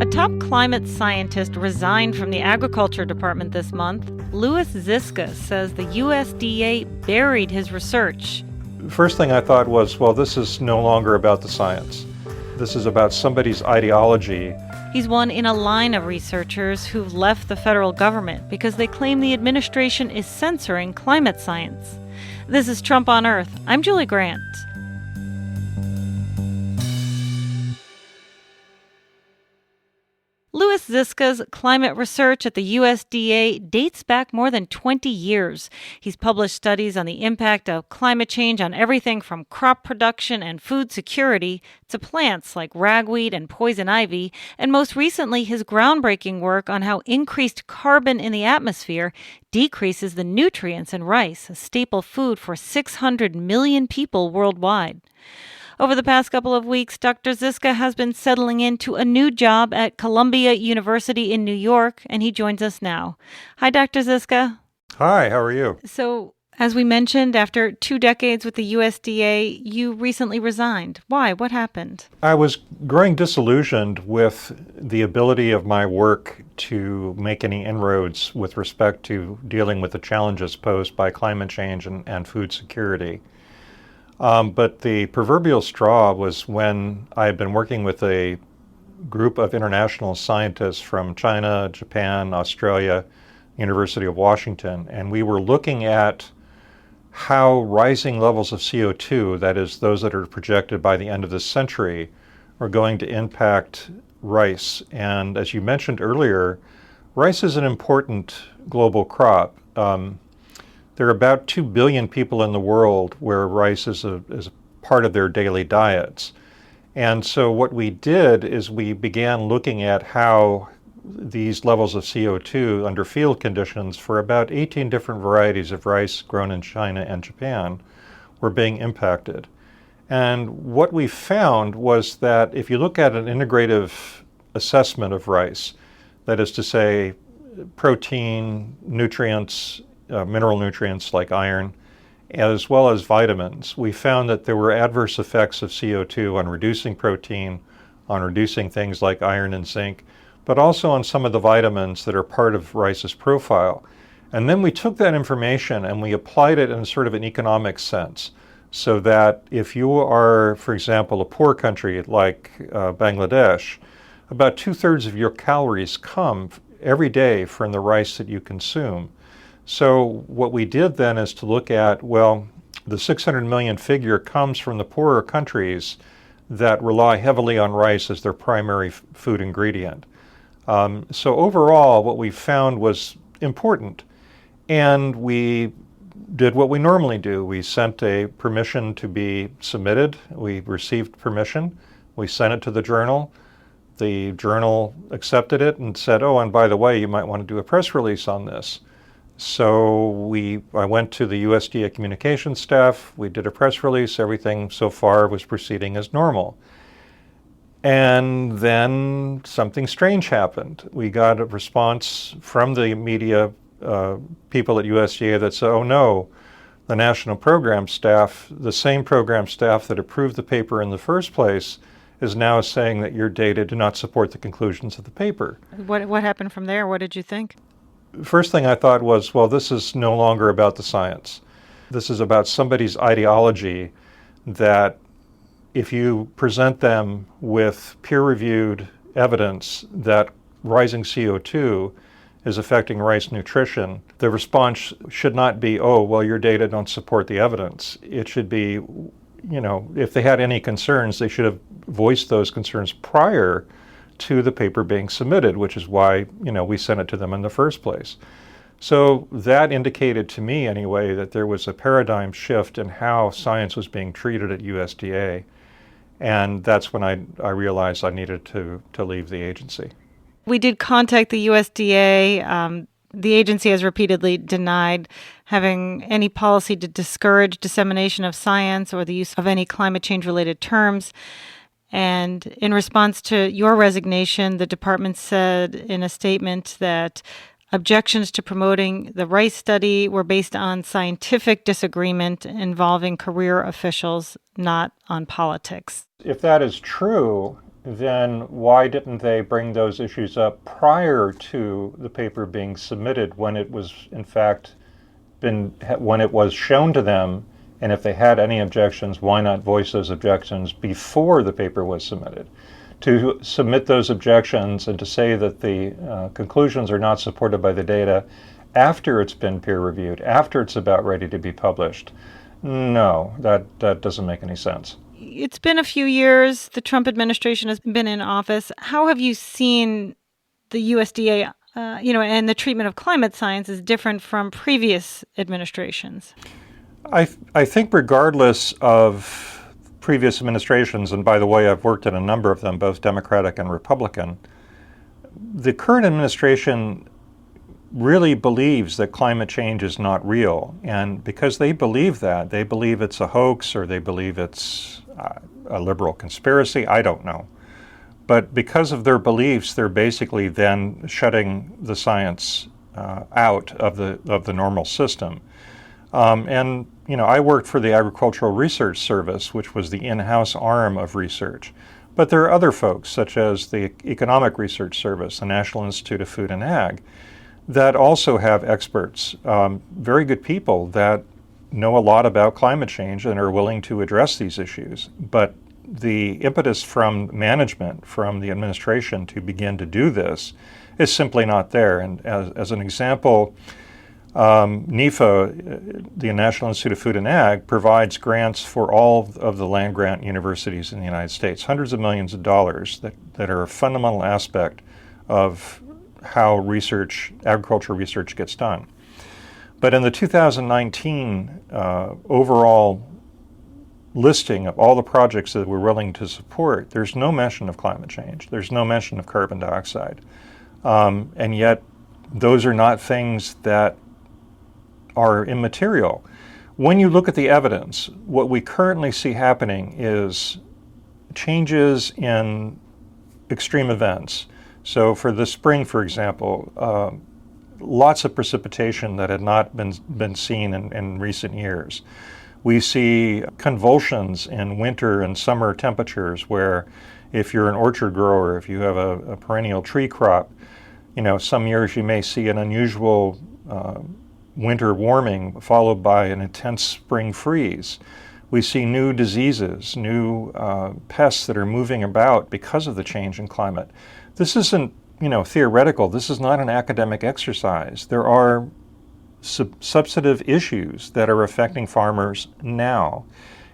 A top climate scientist resigned from the Agriculture Department this month. Ziska says the USDA buried his research. First thing I thought was, well, this is no longer about the science. This is about somebody's ideology. He's one in a line of researchers who've left the federal government because they claim the administration is censoring climate science. This is Trump on Earth. I'm Julie Grant. Ziska's climate research at the USDA dates back more than 20 years. He's published studies on the impact of climate change on everything from crop production and food security to plants like ragweed and poison ivy, and most recently his groundbreaking work on how increased carbon in the atmosphere decreases the nutrients in rice, a staple food for 600 million people worldwide. Over the past couple of weeks, Dr. Ziska has been settling into a new job at Columbia University in New York, and he joins us now. Hi, Dr. Ziska. Hi, how are you? So, as we mentioned, after 2 decades with the USDA, you recently resigned. Why? What happened? I was growing disillusioned with the ability of my work to make any inroads with respect to dealing with the challenges posed by climate change and food security. But the proverbial straw was when I had been working with a group of international scientists from China, Japan, Australia, University of Washington, and we were looking at how rising levels of CO2, that is, those that are projected by the end of this century, are going to impact rice. And as you mentioned earlier, rice is an important global crop. There are about 2 billion people in the world where rice is a part of their daily diets. And so what we did is we began looking at how these levels of CO2 under field conditions for about 18 different varieties of rice grown in China and Japan were being impacted. And what we found was that if you look at an integrative assessment of rice, that is to say protein, nutrients, mineral nutrients like iron, as well as vitamins, we found that there were adverse effects of CO2 on reducing protein, on reducing things like iron and zinc, but also on some of the vitamins that are part of rice's profile. And then we took that information and we applied it in sort of an economic sense, so that if you are, for example, a poor country like Bangladesh, about 2/3 of your calories come every day from the rice that you consume. So what we did then is to look at, well, the 600 million figure comes from the poorer countries that rely heavily on rice as their primary food ingredient. So overall, what we found was important. And we did what we normally do. We sent a permission to be submitted. We received permission. We sent it to the journal. The journal accepted it and said, oh, and by the way, you might want to do a press release on this. So I went to the USDA communications staff, we did a press release, everything so far was proceeding as normal. And then something strange happened. We got a response from the media people at USDA that said, oh no, the national program staff, the same program staff that approved the paper in the first place, is now saying that your data do not support the conclusions of the paper. What happened from there? What did you think? First thing I thought was, well, this is no longer about the science. This is about somebody's ideology that if you present them with peer-reviewed evidence that rising CO2 is affecting rice nutrition, the response should not be, oh, well, your data don't support the evidence. It should be, if they had any concerns, they should have voiced those concerns prior to the paper being submitted, which is why, we sent it to them in the first place. So that indicated to me anyway that there was a paradigm shift in how science was being treated at USDA. And that's when I realized I needed to leave the agency. We did contact the USDA. The agency has repeatedly denied having any policy to discourage dissemination of science or the use of any climate change-related terms. And in response to your resignation, the department said in a statement that objections to promoting the rice study were based on scientific disagreement involving career officials, not on politics. If that is true, then why didn't they bring those issues up prior to the paper being submitted when it was in fact when it was shown to them? And if they had any objections, why not voice those objections before the paper was submitted? To submit those objections and to say that the conclusions are not supported by the data after it's been peer reviewed, after it's about ready to be published, no, that doesn't make any sense. It's been a few years. The Trump administration has been in office. How have you seen the USDA, and the treatment of climate science is different from previous administrations? I think regardless of previous administrations, and by the way, I've worked in a number of them, both Democratic and Republican, the current administration really believes that climate change is not real. And because they believe that, they believe it's a hoax or they believe it's a liberal conspiracy, I don't know. But because of their beliefs, they're basically then shutting the science out of the normal system. And I worked for the Agricultural Research Service, which was the in-house arm of research. But there are other folks, such as the Economic Research Service, the National Institute of Food and Ag, that also have experts, very good people that know a lot about climate change and are willing to address these issues. But the impetus from management, from the administration to begin to do this is simply not there. And as an example, NIFA, the National Institute of Food and Ag, provides grants for all of the land-grant universities in the United States, hundreds of millions of dollars that are a fundamental aspect of how agricultural research gets done. But in the 2019 overall listing of all the projects that we're willing to support, there's no mention of climate change. There's no mention of carbon dioxide. And yet, those are not things that are immaterial. When you look at the evidence, what we currently see happening is changes in extreme events. So for the spring, for example, lots of precipitation that had not been seen in recent years. We see convulsions in winter and summer temperatures where if you're an orchard grower, if you have a perennial tree crop, some years you may see an unusual winter warming followed by an intense spring freeze. We see new diseases, new pests that are moving about because of the change in climate. This isn't, theoretical. This is not an academic exercise. There are substantive issues that are affecting farmers now.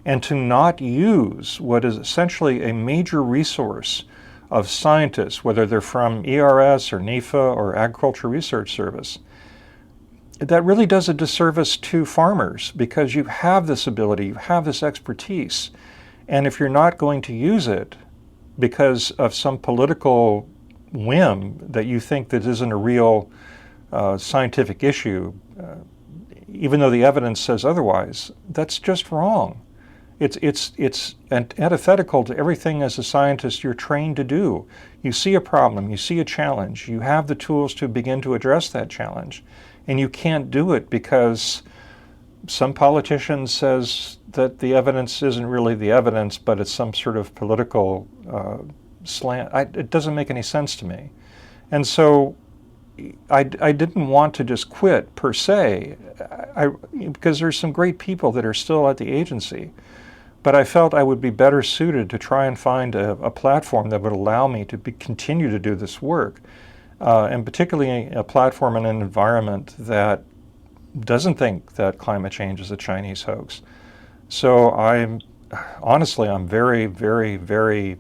And to not use what is essentially a major resource of scientists, whether they're from ERS or NIFA or Agricultural Research Service, that really does a disservice to farmers because you have this ability, you have this expertise. And if you're not going to use it because of some political whim that you think that isn't a real scientific issue, even though the evidence says otherwise, that's just wrong. It's antithetical to everything as a scientist you're trained to do. You see a problem, you see a challenge, you have the tools to begin to address that challenge, and you can't do it because some politician says that the evidence isn't really the evidence, but it's some sort of political slant. It doesn't make any sense to me. And so I didn't want to just quit per se, because there's some great people that are still at the agency. But I felt I would be better suited to try and find a platform that would allow me to continue to do this work, and particularly a platform in an environment that doesn't think that climate change is a Chinese hoax. So I'm very, very, very,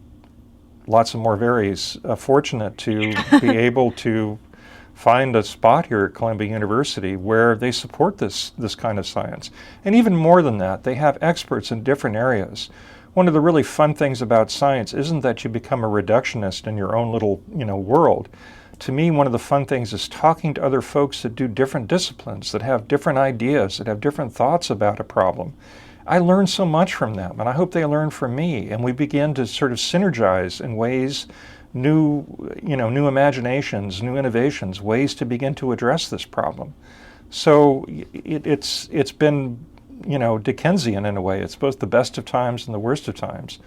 lots of more varies, fortunate to be able to find a spot here at Columbia University where they support this kind of science. And even more than that, they have experts in different areas. One of the really fun things about science isn't that you become a reductionist in your own little, world. To me, one of the fun things is talking to other folks that do different disciplines, that have different ideas, that have different thoughts about a problem. I learn so much from them, and I hope they learn from me, and we begin to sort of synergize in ways, new imaginations, new innovations, ways to begin to address this problem. So it's been, Dickensian in a way. It's both the best of times and the worst of times.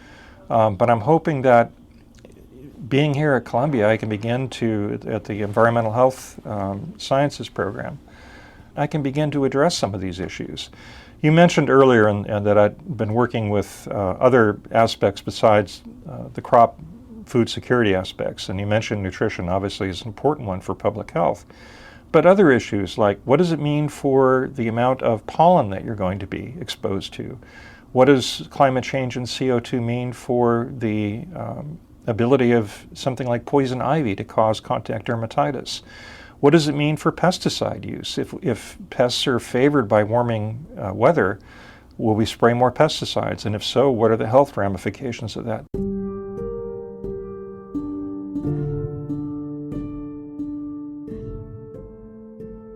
But I'm hoping that being here at Columbia, I can begin to, at the Environmental Health Sciences program, I can begin to address some of these issues. You mentioned earlier and that I'd been working with other aspects besides the crop food security aspects, and you mentioned nutrition obviously is an important one for public health. But other issues like what does it mean for the amount of pollen that you're going to be exposed to? What does climate change and CO2 mean for the ability of something like poison ivy to cause contact dermatitis? What does it mean for pesticide use? If pests are favored by warming weather, will we spray more pesticides? And if so, what are the health ramifications of that?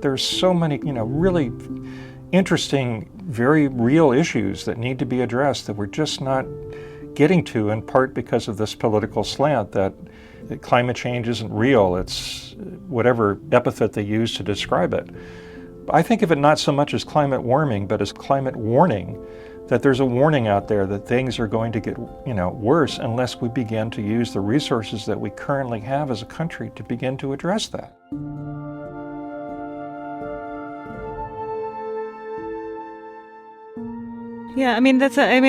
There's so many, really interesting, very real issues that need to be addressed that we're just not getting to, in part because of this political slant that climate change isn't real. It's whatever epithet they use to describe it. I think of it not so much as climate warming, but as climate warning, that there's a warning out there that things are going to get, worse unless we begin to use the resources that we currently have as a country to begin to address that. Yeah, I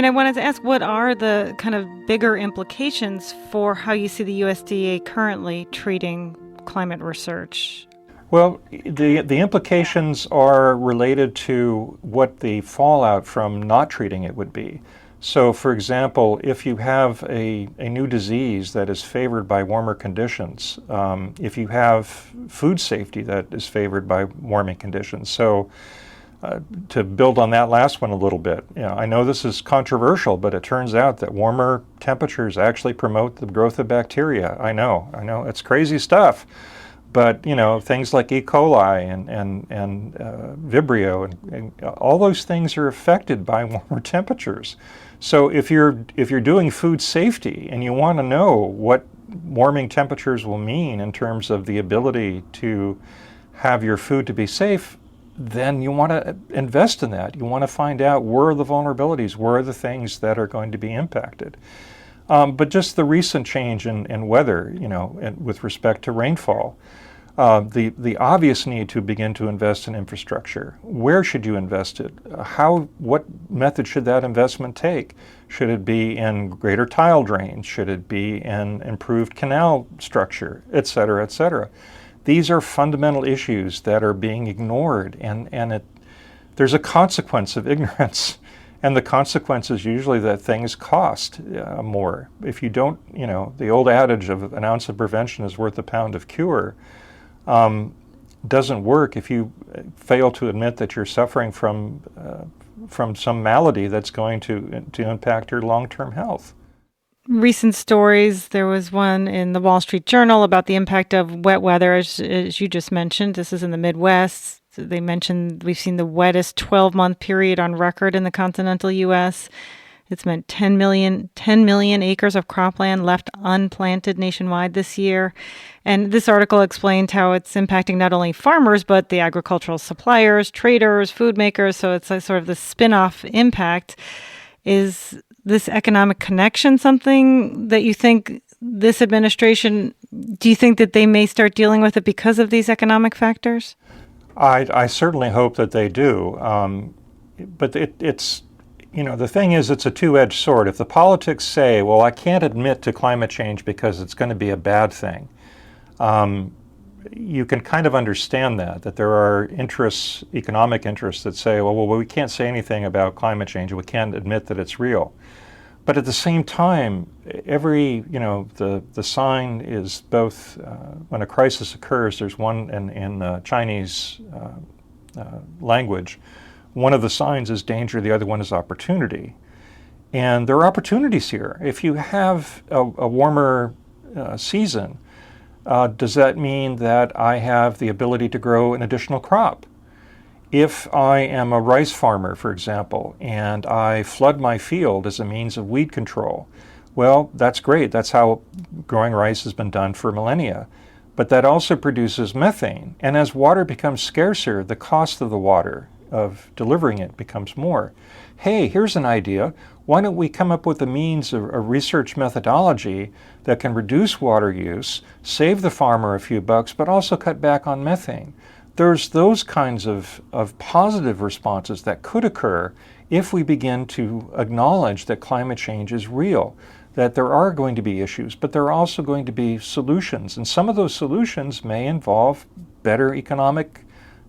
wanted to ask, what are the kind of bigger implications for how you see the USDA currently treating climate research? Well, the implications are related to what the fallout from not treating it would be. So, for example, if you have a new disease that is favored by warmer conditions, if you have food safety that is favored by warming conditions. So, to build on that last one a little bit, I know this is controversial, but it turns out that warmer temperatures actually promote the growth of bacteria. I know, it's crazy stuff. But, things like E. coli and Vibrio and all those things are affected by warmer temperatures. So if you're doing food safety and you want to know what warming temperatures will mean in terms of the ability to have your food to be safe, then you want to invest in that. You want to find out where are the vulnerabilities, where are the things that are going to be impacted. But just the recent change in weather, and with respect to rainfall, the obvious need to begin to invest in infrastructure. Where should you invest it? What method should that investment take? Should it be in greater tile drains? Should it be in improved canal structure, et cetera, et cetera? These are fundamental issues that are being ignored, and there's a consequence of ignorance. And the consequence is usually that things cost more. If you don't, the old adage of an ounce of prevention is worth a pound of cure doesn't work if you fail to admit that you're suffering from some malady that's going to impact your long-term health. Recent stories, there was one in the Wall Street Journal about the impact of wet weather, as you just mentioned. This is in the Midwest. They mentioned we've seen the wettest 12-month period on record in the continental U.S. It's meant 10 million acres of cropland left unplanted nationwide this year. And this article explained how it's impacting not only farmers, but the agricultural suppliers, traders, food makers. So it's a sort of the spin-off impact. Is this economic connection something that you think this administration, do you think that they may start dealing with it because of these economic factors? I certainly hope that they do. But it's, the thing is, it's a two-edged sword. If the politics say, well, I can't admit to climate change because it's going to be a bad thing, you can kind of understand that there are interests, economic interests that say, well, we can't say anything about climate change and we can't admit that it's real. But at the same time, the sign is both, when a crisis occurs, there's one in Chinese language, one of the signs is danger, the other one is opportunity. And there are opportunities here. If you have a warmer season, does that mean that I have the ability to grow an additional crop? If I am a rice farmer, for example, and I flood my field as a means of weed control, well, that's great. That's how growing rice has been done for millennia. But that also produces methane. And as water becomes scarcer, the cost of the water of delivering it becomes more. Hey, here's an idea. Why don't we come up with a means of a research methodology that can reduce water use, save the farmer a few bucks, but also cut back on methane? There's those kinds of positive responses that could occur if we begin to acknowledge that climate change is real, that there are going to be issues, but there are also going to be solutions. And some of those solutions may involve better economic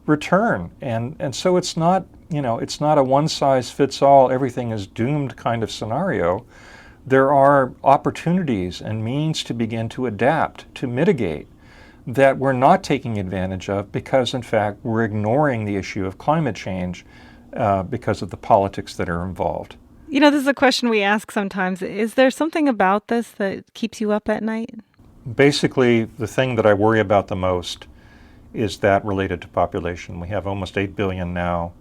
return. And so it's not, it's not a one-size-fits-all, everything is doomed kind of scenario. There are opportunities and means to begin to adapt, to mitigate, that we're not taking advantage of because, in fact, we're ignoring the issue of climate change because of the politics that are involved. This is a question we ask sometimes. Is there something about this that keeps you up at night? Basically, the thing that I worry about the most is that related to population. We have almost 8 billion now.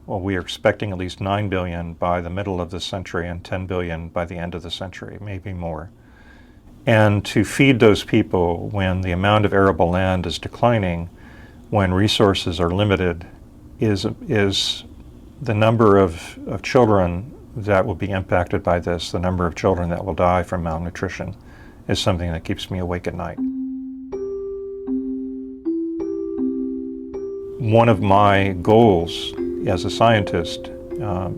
Well, we are expecting at least 9 billion by the middle of the century and 10 billion by the end of the century, maybe more. And to feed those people when the amount of arable land is declining, when resources are limited, is the number of children that will be impacted by this, the number of children that will die from malnutrition, is something that keeps me awake at night. One of my goals as a scientist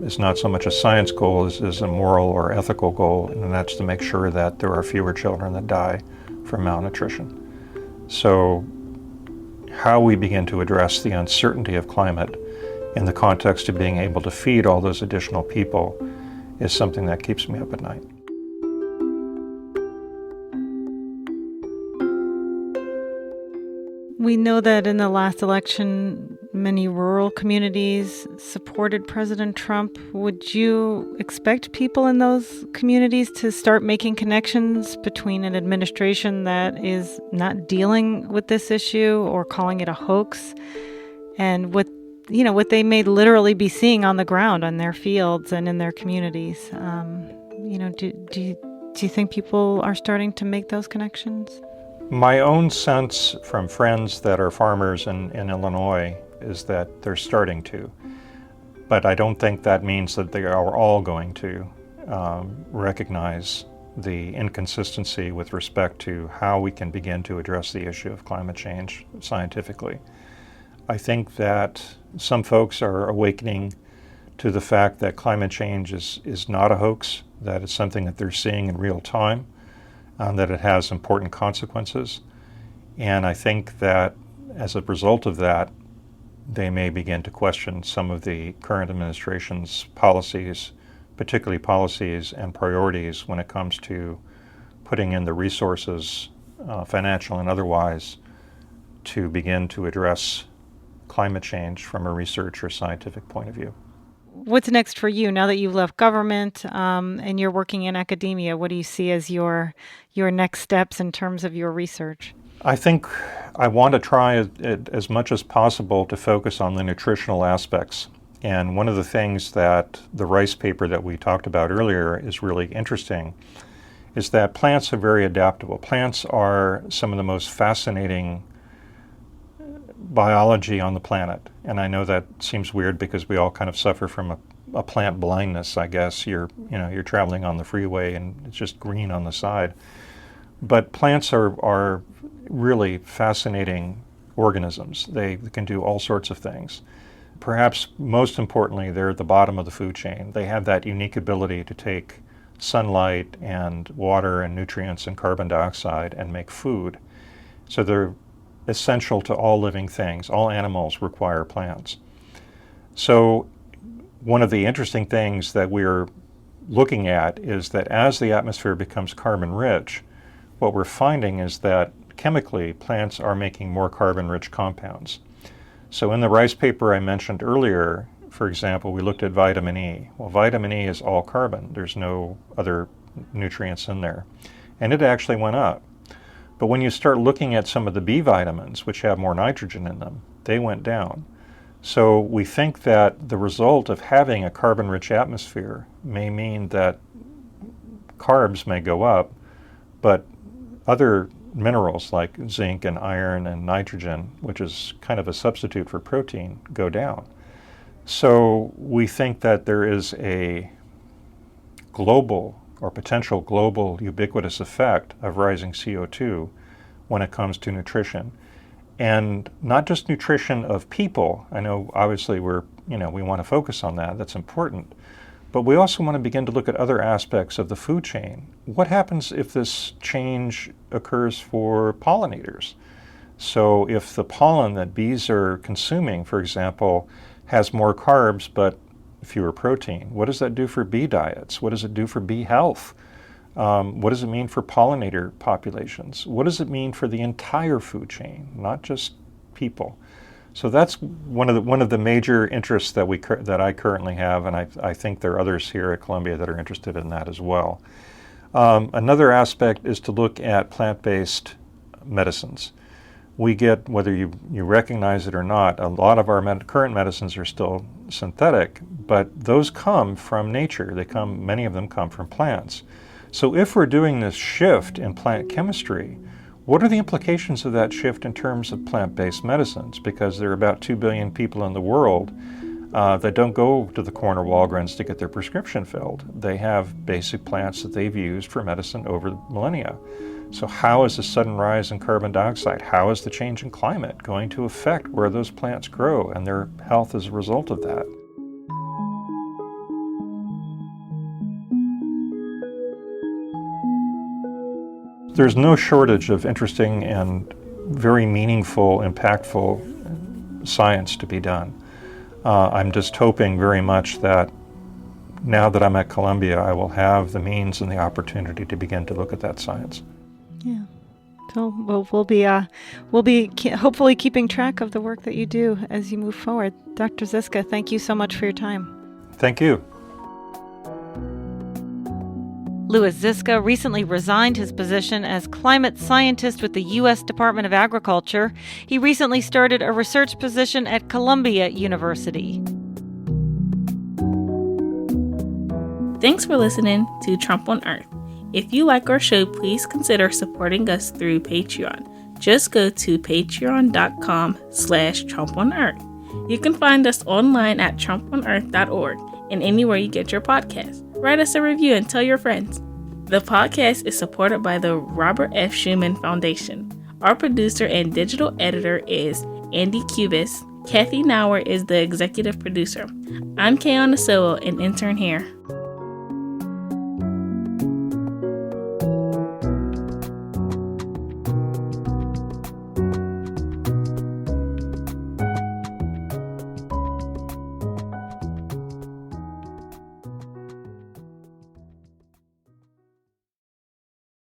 is not so much a science goal as a moral or ethical goal, and that's to make sure that there are fewer children that die from malnutrition. So how we begin to address the uncertainty of climate in the context of being able to feed all those additional people is something that keeps me up at night. We know that in the last election, many rural communities supported President Trump. Would you expect people in those communities to start making connections between an administration that is not dealing with this issue or calling it a hoax and what they may literally be seeing on the ground on their fields and in their communities? Do you think people are starting to make those connections? My own sense from friends that are farmers in Illinois is that they're starting to. But I don't think that means that they are all going to recognize the inconsistency with respect to how we can begin to address the issue of climate change scientifically. I think that some folks are awakening to the fact that climate change is not a hoax, that it's something that they're seeing in real time, that it has important consequences. And I think that as a result of that, they may begin to question some of the current administration's policies, particularly policies and priorities when it comes to putting in the resources, financial and otherwise, to begin to address climate change from a research or scientific point of view. What's next for you now that you've left government and you're working in academia? What do you see as your next steps in terms of your research? I think I want to try as much as possible to focus on the nutritional aspects. And one of the things that the rice paper that we talked about earlier is really interesting is that plants are very adaptable. Plants are some of the most fascinating biology on the planet. And I know that seems weird because we all kind of suffer from a plant blindness, I guess. You're traveling on the freeway and it's just green on the side. But plants are really fascinating organisms. They can do all sorts of things. Perhaps most importantly, they're at the bottom of the food chain. They have that unique ability to take sunlight and water and nutrients and carbon dioxide and make food. So they're essential to all living things. All animals require plants. So one of the interesting things that we're looking at is that as the atmosphere becomes carbon rich, what we're finding is that chemically plants are making more carbon-rich compounds. So in the rice paper I mentioned earlier, for example, we looked at vitamin E. Well, vitamin E is all carbon. There's no other nutrients in there. And it actually went up. But when you start looking at some of the B vitamins, which have more nitrogen in them, they went down. So we think that the result of having a carbon-rich atmosphere may mean that carbs may go up, but other minerals like zinc and iron and nitrogen, which is kind of a substitute for protein, go down. So we think that there is a global or potential global ubiquitous effect of rising CO2 when it comes to nutrition. And not just nutrition of people. I know obviously we want to focus on that. That's important. But we also want to begin to look at other aspects of the food chain. What happens if this change occurs for pollinators? So if the pollen that bees are consuming, for example, has more carbs but fewer protein, what does that do for bee diets? What does it do for bee health? What does it mean for pollinator populations? What does it mean for the entire food chain, not just people? So that's one of the major interests that I currently have, and I think there are others here at Columbia that are interested in that as well. Another aspect is to look at plant-based medicines. We get, whether you recognize it or not, a lot of our current medicines are still synthetic, but those come from nature. Many of them come from plants. So if we're doing this shift in plant chemistry, what are the implications of that shift in terms of plant-based medicines? Because there are about 2 billion people in the world that don't go to the corner Walgreens to get their prescription filled. They have basic plants that they've used for medicine over millennia. So how is the sudden rise in carbon dioxide, how is the change in climate going to affect where those plants grow and their health as a result of that? There's no shortage of interesting and very meaningful, impactful science to be done. I'm just hoping very much that now that I'm at Columbia, I will have the means and the opportunity to begin to look at that science. Yeah. So we'll be hopefully keeping track of the work that you do as you move forward. Dr. Ziska, thank you so much for your time. Thank you. Louis Ziska recently resigned his position as climate scientist with the U.S. Department of Agriculture. He recently started a research position at Columbia University. Thanks for listening to Trump on Earth. If you like our show, please consider supporting us through Patreon. Just go to patreon.com/TrumpOnEarth. You can find us online at trumponearth.org and anywhere you get your podcast. Write us a review and tell your friends. The podcast is supported by the Robert F. Schuman Foundation. Our producer and digital editor is Andy Cubis. Kathy Nauer is the executive producer. I'm Kayana Sowell, an intern here.